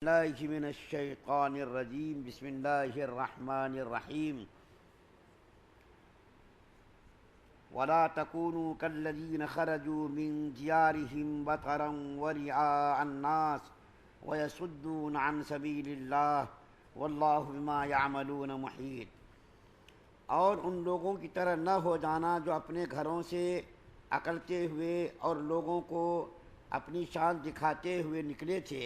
الله من الشيطان الرجيم بسم الله الرحمن الرحيم ولا تكونوا كالذين خرجوا من ديارهم بطرا ورئاء الناس ويصدون عن سبيل الله والله بما يعملون محيط۔ اور ان لوگوں کی طرح نہ ہو جانا جو اپنے گھروں سے اکلتے ہوئے اور لوگوں کو اپنی شان دکھاتے ہوئے نکلے تھے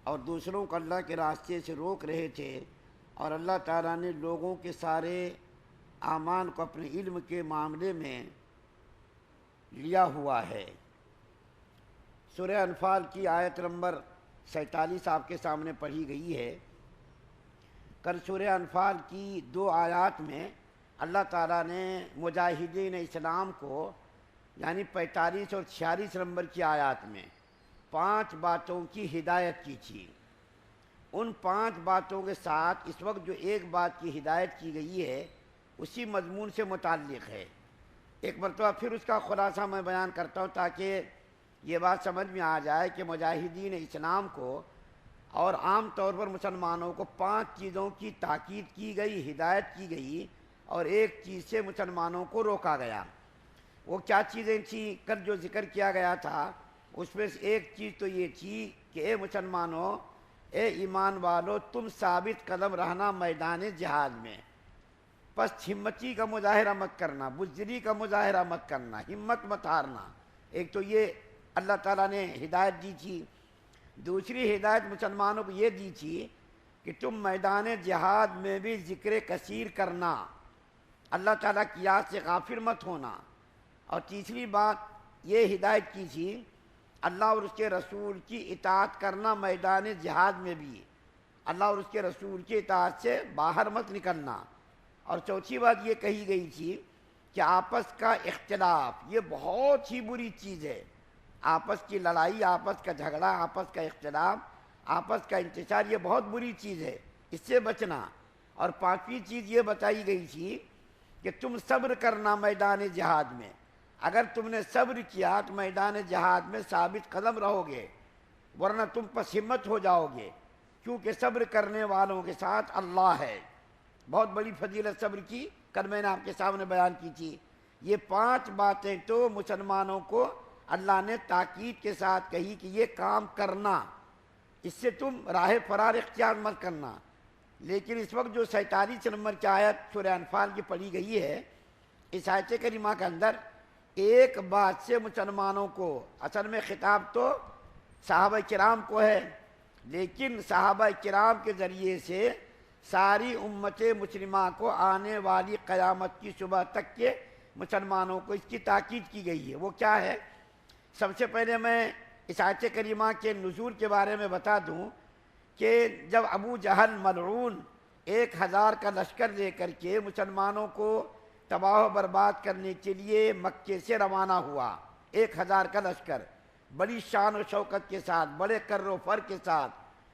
اور دوسروں کو اللہ کے راستے سے روک رہے تھے، اور اللہ تعالیٰ نے لوگوں کے سارے اعمال کو اپنے علم کے معاملے میں لیا ہوا ہے۔ سورہ انفال کی آیت نمبر 47 آپ کے سامنے پڑھی گئی ہے۔ کل سورہ انفال کی 2 آیات میں اللہ تعالیٰ نے مجاہدین اسلام کو یعنی 45 اور 46 نمبر کی آیات میں 5 باتوں کی ہدایت کی تھی۔ ان 5 باتوں کے ساتھ اس وقت جو ایک بات کی ہدایت کی گئی ہے اسی مضمون سے متعلق ہے۔ ایک مرتبہ پھر اس کا خلاصہ میں بیان کرتا ہوں تاکہ یہ بات سمجھ میں آ جائے کہ مجاہدین اسلام کو اور عام طور پر مسلمانوں کو 5 چیزوں کی تاکید کی گئی، ہدایت کی گئی، اور ایک چیز سے مسلمانوں کو روکا گیا۔ وہ کیا چیزیں تھیں؟ کل جو ذکر کیا گیا تھا اس میں سے ایک چیز تو یہ تھی کہ اے مسلمانوں، اے ایمان والو، تم ثابت قدم رہنا میدان جہاد میں، پس ہمتی کا مظاہرہ مت کرنا، بزدلی کا مظاہرہ مت کرنا، ہمت مت ہارنا۔ ایک تو یہ اللہ تعالیٰ نے ہدایت دی تھی۔ دوسری ہدایت مسلمانوں کو یہ دی تھی کہ تم میدان جہاد میں بھی ذکر کثیر کرنا، اللہ تعالیٰ کی یاد سے غافل مت ہونا۔ اور تیسری بات یہ ہدایت کی تھی اللہ اور اس کے رسول کی اطاعت کرنا، میدان جہاد میں بھی اللہ اور اس کے رسول کی اطاعت سے باہر مت نکلنا۔ اور چوتھی بات یہ کہی گئی تھی کہ آپس کا اختلاف یہ بہت ہی بری چیز ہے۔ آپس کی لڑائی، آپس کا جھگڑا، آپس کا اختلاف، آپس کا انتشار یہ بہت بری چیز ہے، اس سے بچنا۔ اور 5ویں چیز یہ بتائی گئی تھی کہ تم صبر کرنا میدان جہاد میں۔ اگر تم نے صبر کیا تو میدان جہاد میں ثابت قدم رہو گے، ورنہ تم پس ہمت ہو جاؤ گے، کیونکہ صبر کرنے والوں کے ساتھ اللہ ہے۔ بہت بڑی فضیلت صبر کی کل میں نے آپ کے سامنے بیان کی تھی۔ یہ 5 باتیں تو مسلمانوں کو اللہ نے تاکید کے ساتھ کہی کہ یہ کام کرنا، اس سے تم راہ فرار اختیار مت کرنا۔ لیکن اس وقت جو 47 نمبر کی آیت سورہ انفال کی پڑھی گئی ہے، اس آیت کریمہ کے اندر ایک بات سے مسلمانوں کو، اصل میں خطاب تو صحابہ کرام کو ہے، لیکن صحابہ کرام کے ذریعے سے ساری امت مسلمہ کو آنے والی قیامت کی صبح تک کے مسلمانوں کو اس کی تاکید کی گئی ہے۔ وہ کیا ہے؟ سب سے پہلے میں اس آیت کریمہ کے نزول کے بارے میں بتا دوں کہ جب ابو جہل ملعون 1000 کا لشکر لے کر کے مسلمانوں کو تباہ و برباد کرنے کے لیے مکے سے روانہ ہوا، 1000 کا لشکر بڑی شان و شوکت کے ساتھ، بڑے کر و فر کے ساتھ،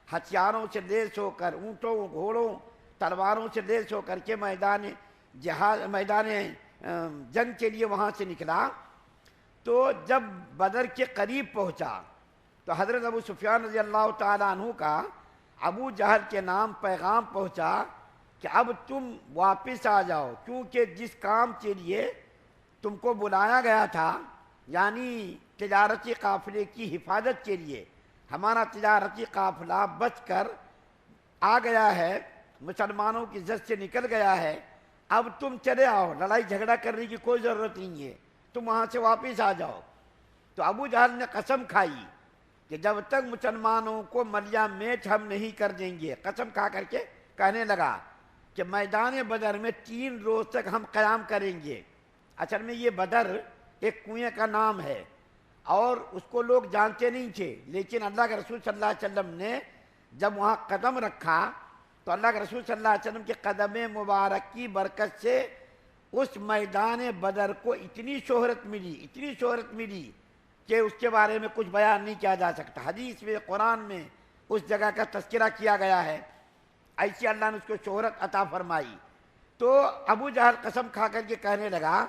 ہتھیاروں سے لیس ہو کر، اونٹوں گھوڑوں تلواروں سے لیس ہو کر کے میدان جنگ کے لیے وہاں سے نکلا۔ تو جب بدر کے قریب پہنچا تو حضرت ابو سفیان رضی اللہ تعالیٰ عنہ کا ابو جہل کے نام پیغام پہنچا کہ اب تم واپس آ جاؤ، کیونکہ جس کام کے لیے تم کو بلایا گیا تھا، یعنی تجارتی قافلے کی حفاظت کے لیے، ہمارا تجارتی قافلہ بچ کر آ گیا ہے، مسلمانوں کی زد سے نکل گیا ہے، اب تم چلے آؤ، لڑائی جھگڑا کرنے کی کوئی ضرورت نہیں ہے، تم وہاں سے واپس آ جاؤ۔ تو ابو جہل نے قسم کھائی کہ جب تک مسلمانوں کو ملیا میٹ ہم نہیں کر دیں گے، قسم کھا کر کے کہنے لگا کہ میدان بدر میں 3 روز تک ہم قیام کریں گے۔ اصل میں یہ بدر ایک کنویں کا نام ہے اور اس کو لوگ جانتے نہیں تھے، لیکن اللہ کے رسول صلی اللہ علیہ وسلم نے جب وہاں قدم رکھا تو اللہ کے رسول صلی اللہ علیہ وسلم کے قدم مبارک کی برکت سے اس میدان بدر کو اتنی شہرت ملی کہ اس کے بارے میں کچھ بیان نہیں کیا جا سکتا۔ حدیث میں، قرآن میں اس جگہ کا تذکرہ کیا گیا ہے، ایسی اللہ نے اس کو شہرت عطا فرمائی۔ تو ابو جہل قسم کھا کر کے کہنے لگا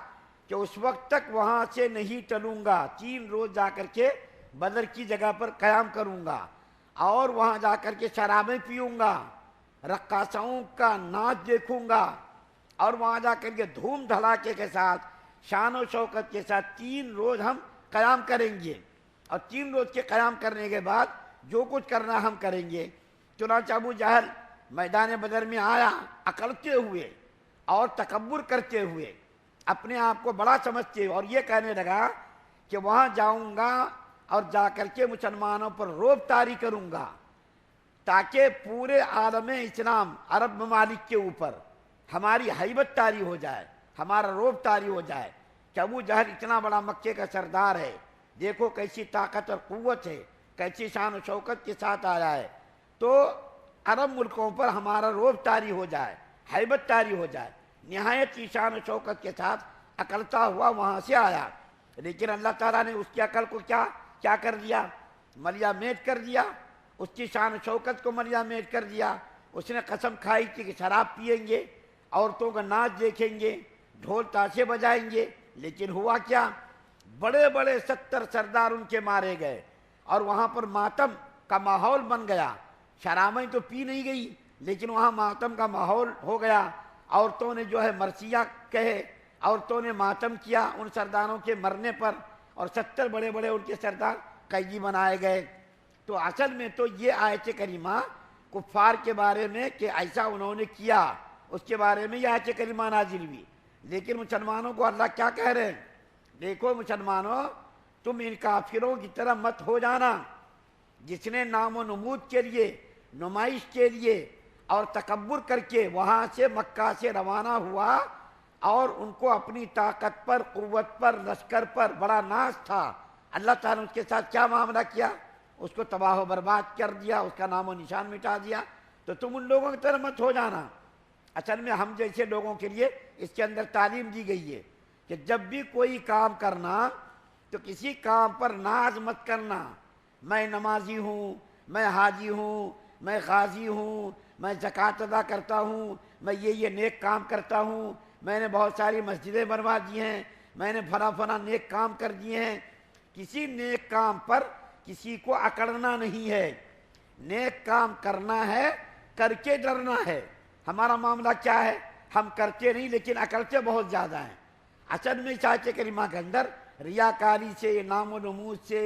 کہ اس وقت تک وہاں سے نہیں ٹلوں گا، 3 روز جا کر کے بدر کی جگہ پر قیام کروں گا، اور وہاں جا کر کے شرابیں پیوں گا، رقاصوں کا ناچ دیکھوں گا، اور وہاں جا کر کے دھوم دھڑاکے کے ساتھ شان و شوکت کے ساتھ 3 روز ہم قیام کریں گے، اور 3 روز کے قیام کرنے کے بعد جو کچھ کرنا ہم کریں گے۔ چنانچہ ابو جہل میدان بدر میں آیا اکڑتے ہوئے اور تکبر کرتے ہوئے، اپنے آپ کو بڑا سمجھتے ہوئے، اور یہ کہنے لگا کہ وہاں جاؤں گا اور جا کر کے مسلمانوں پر رعب طاری کروں گا، تاکہ پورے عالم اسلام عرب ممالک کے اوپر ہماری ہیبت طاری ہو جائے، ہمارا رعب طاری ہو جائے کہ ابو جہل اتنا بڑا مکے کا سردار ہے، دیکھو کیسی طاقت اور قوت ہے، کیسی شان و شوکت کے ساتھ آیا ہے، تو عرب ملکوں پر ہمارا رعب طاری ہو جائے، ہیبت طاری ہو جائے۔ نہایت کی شان و شوکت کے ساتھ اکڑتا ہوا وہاں سے آیا، لیکن اللہ تعالیٰ نے اس کی عقل کو کیا کر دیا؟ ملیا میٹ کر دیا، اس کی شان و شوکت کو ملیا میٹ کر دیا۔ اس نے قسم کھائی تھی کہ شراب پئیں گے، عورتوں کا ناچ دیکھیں گے، ڈھول تاشے بجائیں گے، لیکن ہوا کیا؟ بڑے بڑے 70 سردار ان کے مارے گئے، اور وہاں پر ماتم کا ماحول بن گیا۔ شرابیں تو پی نہیں گئی، لیکن وہاں ماتم کا ماحول ہو گیا، عورتوں نے جو ہے مرثیہ کہے، عورتوں نے ماتم کیا ان سرداروں کے مرنے پر، اور 70 بڑے بڑے ان کے سردار قیدی بنائے گئے۔ تو اصل میں تو یہ آیت کریمہ کفار کے بارے میں کہ ایسا انہوں نے کیا، اس کے بارے میں یہ آیت کریمہ نازل ہوئی، لیکن مسلمانوں کو اللہ کیا کہہ رہے ہیں؟ دیکھو مسلمانوں، تم ان کافروں کی طرح مت ہو جانا جس نے نام و نمود کے لیے، نمائش کے لیے اور تکبر کر کے وہاں سے مکہ سے روانہ ہوا، اور ان کو اپنی طاقت پر، قوت پر، لشکر پر بڑا ناز تھا۔ اللہ تعالیٰ نے اس کے ساتھ کیا معاملہ کیا؟ اس کو تباہ و برباد کر دیا، اس کا نام و نشان مٹا دیا۔ تو تم ان لوگوں کی طرح مت ہو جانا۔ اصل میں ہم جیسے لوگوں کے لیے اس کے اندر تعلیم دی گئی ہے کہ جب بھی کوئی کام کرنا تو کسی کام پر ناز مت کرنا، میں نمازی ہوں، میں حاجی ہوں، میں غازی ہوں، میں زکوٰۃ ادا کرتا ہوں، میں یہ نیک کام کرتا ہوں، میں نے بہت ساری مسجدیں بنوا دی ہیں، میں نے فلاں نیک کام کر دیے ہیں۔ کسی نیک کام پر کسی کو اکڑنا نہیں ہے، نیک کام کرنا ہے، کر کے ڈرنا ہے۔ ہمارا معاملہ کیا ہے؟ ہم کرتے نہیں لیکن اکڑتے بہت زیادہ ہیں۔ اصل میں آیت کریمہ کے اندر ریاکاری سے، نام و نمود سے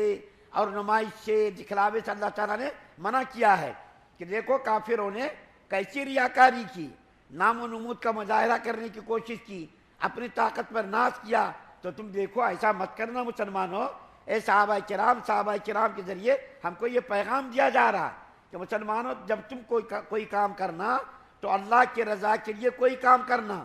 اور نمائش سے، دکھلاوے سے اللہ تعالیٰ نے منع کیا ہے کہ دیکھو کافروں نے کیسی ریاکاری کی، نام و نمود کا مظاہرہ کرنے کی کوشش کی، اپنی طاقت پر ناز کیا۔ تو تم دیکھو ایسا مت کرنا مسلمانوں۔ اے صحابہ کرام کے ذریعے ہم کو یہ پیغام دیا جا رہا کہ مسلمانوں، جب تم کوئی کام کرنا تو اللہ کی رضا کے لیے کوئی کام کرنا،